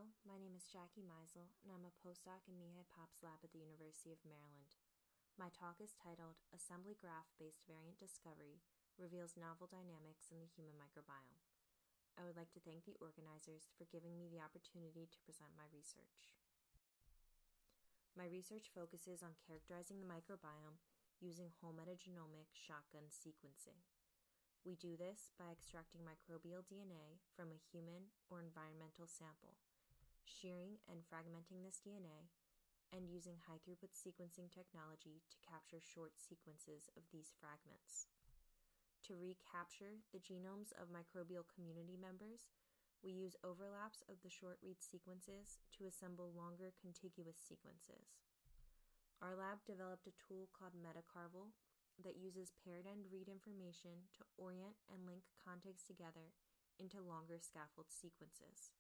Hello, my name is Jacquelyn Meisel, and I'm a postdoc in MICROBIOME lab at the University of Maryland. My talk is titled, Assembly Graph-Based Variant Discovery Reveals Novel Dynamics in the Human Microbiome. I would like to thank the organizers for giving me the opportunity to present my research. My research focuses on characterizing the microbiome using whole metagenomic shotgun sequencing. We do this by extracting microbial DNA from a human or environmental sample, shearing and fragmenting this DNA, and using high-throughput sequencing technology to capture short sequences of these fragments. To recapture the genomes of microbial community members, we use overlaps of the short-read sequences to assemble longer contiguous sequences. Our lab developed a tool called MetaCarvel that uses paired-end read information to orient and link contigs together into longer scaffold sequences.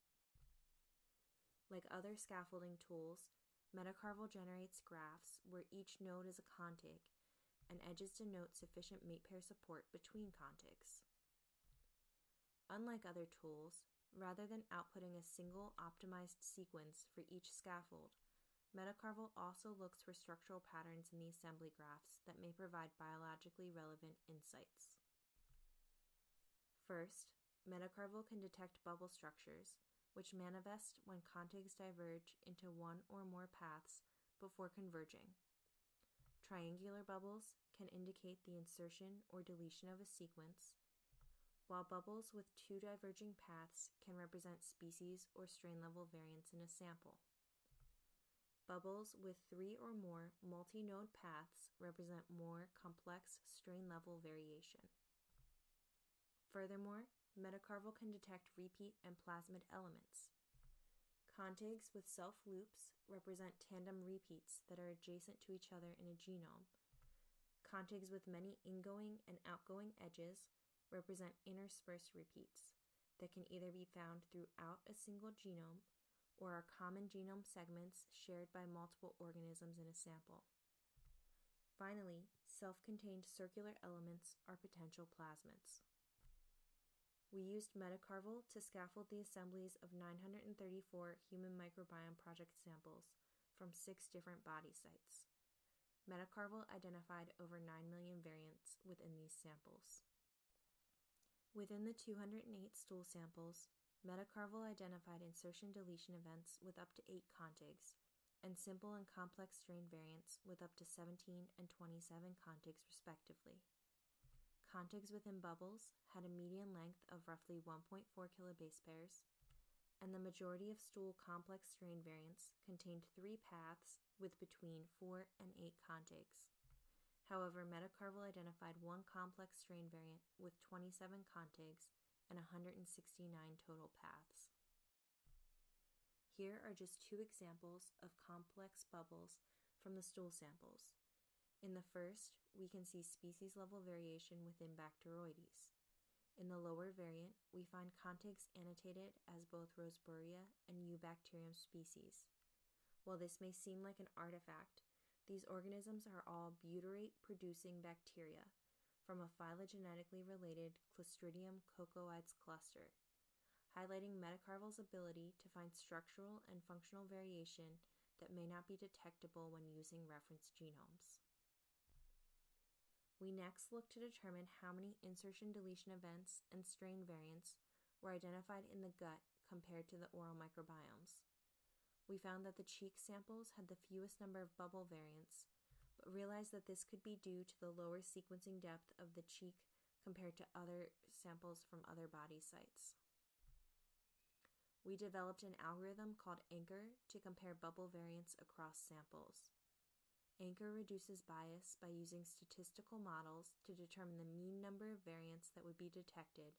Like other scaffolding tools, MetaCarvel generates graphs where each node is a contig, and edges denote sufficient mate pair support between contigs. Unlike other tools, rather than outputting a single optimized sequence for each scaffold, MetaCarvel also looks for structural patterns in the assembly graphs that may provide biologically relevant insights. First, MetaCarvel can detect bubble structures, which manifest when contigs diverge into one or more paths before converging. Triangular bubbles can indicate the insertion or deletion of a sequence, while bubbles with two diverging paths can represent species or strain level variants in a sample. Bubbles with 3 or more multi-node paths represent more complex strain-level variation. Furthermore, MetaCarvel can detect repeat and plasmid elements. Contigs with self-loops represent tandem repeats that are adjacent to each other in a genome. Contigs with many ingoing and outgoing edges represent interspersed repeats that can either be found throughout a single genome or are common genome segments shared by multiple organisms in a sample. Finally, self-contained circular elements are potential plasmids. We used MetaCarvel to scaffold the assemblies of 934 Human Microbiome Project samples from 6 different body sites. MetaCarvel identified over 9 million variants within these samples. Within the 208 stool samples, MetaCarvel identified insertion-deletion events with up to 8 contigs, and simple and complex strain variants with up to 17 and 27 contigs respectively. Contigs within bubbles had a median length of roughly 1.4 kilobase pairs, and the majority of stool complex strain variants contained 3 paths with between 4 and 8 contigs. However, MetaCarvel identified 1 complex strain variant with 27 contigs and 169 total paths. Here are just 2 examples of complex bubbles from the stool samples. In the first, we can see species-level variation within Bacteroides. In the lower variant, we find contigs annotated as both Roseburia and Eubacterium species. While this may seem like an artifact, these organisms are all butyrate-producing bacteria from a phylogenetically related Clostridium cocoides cluster, highlighting MetaCarvel's ability to find structural and functional variation that may not be detectable when using reference genomes. We next look to determine how many insertion-deletion events and strain variants were identified in the gut compared to the oral microbiomes. We found that the cheek samples had the fewest number of bubble variants, but realized that this could be due to the lower sequencing depth of the cheek compared to other samples from other body sites. We developed an algorithm called Anchor to compare bubble variants across samples. Anchor reduces bias by using statistical models to determine the mean number of variants that would be detected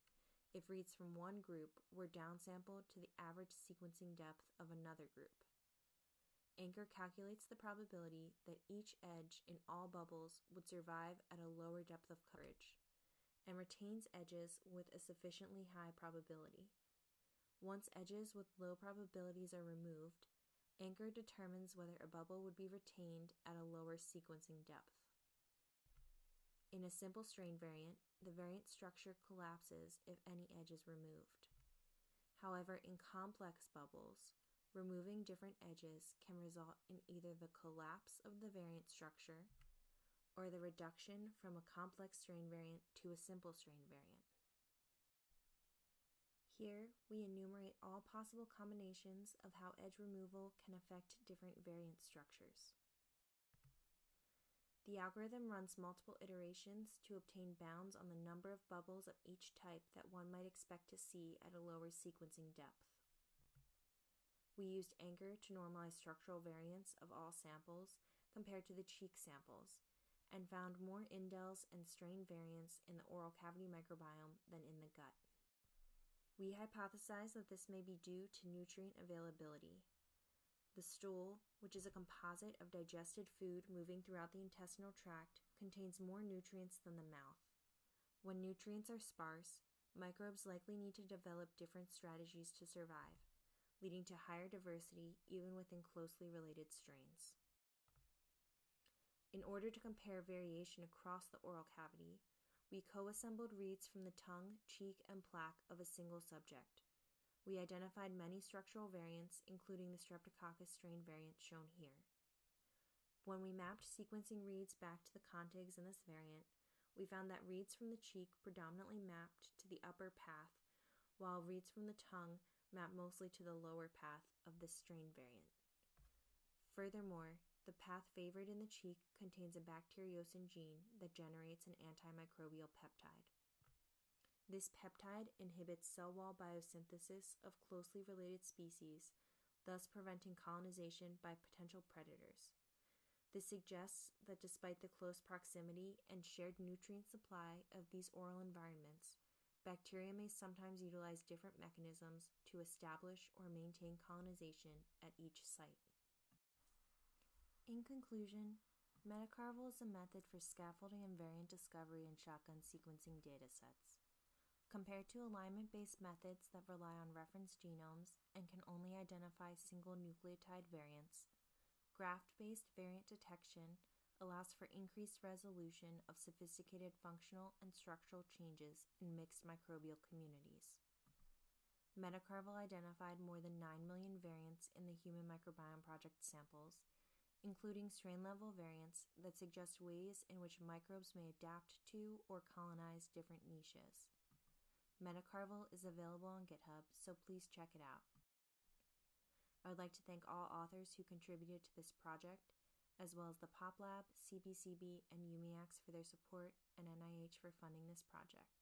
if reads from one group were downsampled to the average sequencing depth of another group. Anchor calculates the probability that each edge in all bubbles would survive at a lower depth of coverage, and retains edges with a sufficiently high probability. Once edges with low probabilities are removed, Anchor determines whether a bubble would be retained at a lower sequencing depth. In a simple strain variant, the variant structure collapses if any edge is removed. However, in complex bubbles, removing different edges can result in either the collapse of the variant structure or the reduction from a complex strain variant to a simple strain variant. Here, we enumerate all possible combinations of how edge removal can affect different variant structures. The algorithm runs multiple iterations to obtain bounds on the number of bubbles of each type that one might expect to see at a lower sequencing depth. We used Anchor to normalize structural variants of all samples compared to the cheek samples, and found more indels and strain variants in the oral cavity microbiome than in the gut. We hypothesize that this may be due to nutrient availability. The stool, which is a composite of digested food moving throughout the intestinal tract, contains more nutrients than the mouth. When nutrients are sparse, microbes likely need to develop different strategies to survive, leading to higher diversity even within closely related strains. In order to compare variation across the oral cavity, we co-assembled reads from the tongue, cheek, and plaque of a single subject. We identified many structural variants, including the Streptococcus strain variant shown here. When we mapped sequencing reads back to the contigs in this variant, we found that reads from the cheek predominantly mapped to the upper path, while reads from the tongue mapped mostly to the lower path of this strain variant. Furthermore, the path favored in the cheek contains a bacteriocin gene that generates an antimicrobial peptide. This peptide inhibits cell wall biosynthesis of closely related species, thus preventing colonization by potential predators. This suggests that despite the close proximity and shared nutrient supply of these oral environments, bacteria may sometimes utilize different mechanisms to establish or maintain colonization at each site. In conclusion, MetaCarvel is a method for scaffolding and variant discovery in shotgun sequencing datasets. Compared to alignment-based methods that rely on reference genomes and can only identify single nucleotide variants, graft-based variant detection allows for increased resolution of sophisticated functional and structural changes in mixed microbial communities. MetaCarvel identified more than 9 million variants in the Human Microbiome Project samples, including strain-level variants that suggest ways in which microbes may adapt to or colonize different niches. MetaCarvel is available on GitHub, so please check it out. I would like to thank all authors who contributed to this project, as well as the PopLab, CBCB, and UMIAX for their support, and NIH for funding this project.